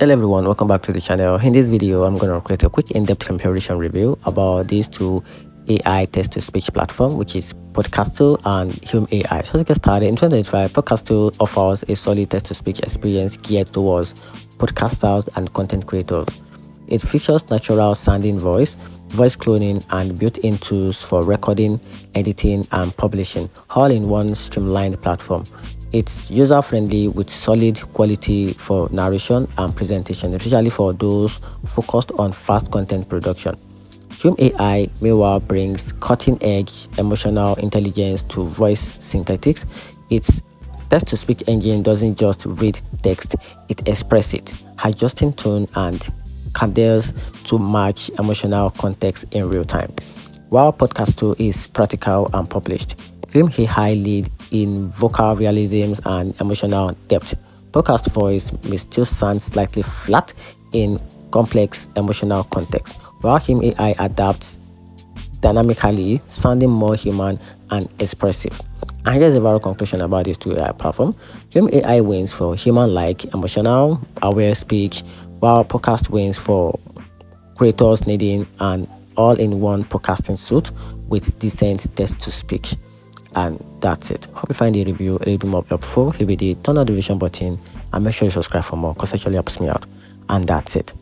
Hello everyone, welcome back to the channel. In this video, I'm going to create a quick in-depth comparison review about these two AI text-to-speech platform, which is Podcastle and Hume AI. So to get started, in 2025, Podcastle offers a solid text-to-speech experience geared towards podcasters and content creators. It features natural sounding voice cloning, and built-in tools for recording, editing, and publishing, all in one streamlined platform. It's user-friendly with solid quality for narration and presentation, especially for those focused on fast content production. Hume AI, meanwhile, brings cutting-edge emotional intelligence to voice synthetics. Its text-to-speech engine doesn't just read text, it expresses it, adjusting tone and cadence to match emotional context in real time. While Podcastle is practical and published, Hume AI lead in vocal realisms and emotional depth. Podcast voice may still sound slightly flat in complex emotional context, while Hume AI adapts dynamically, sounding more human and expressive. And here's the overall conclusion about these two AI platforms. Hume AI wins for human-like, emotional, aware speech, while Podcast wins for creators needing an all-in-one podcasting suite with decent text-to-speech. And that's it. Hope you find the review a little bit more helpful. Hit the turn on the notification button and make sure you subscribe for more, because it actually helps me out. And that's it.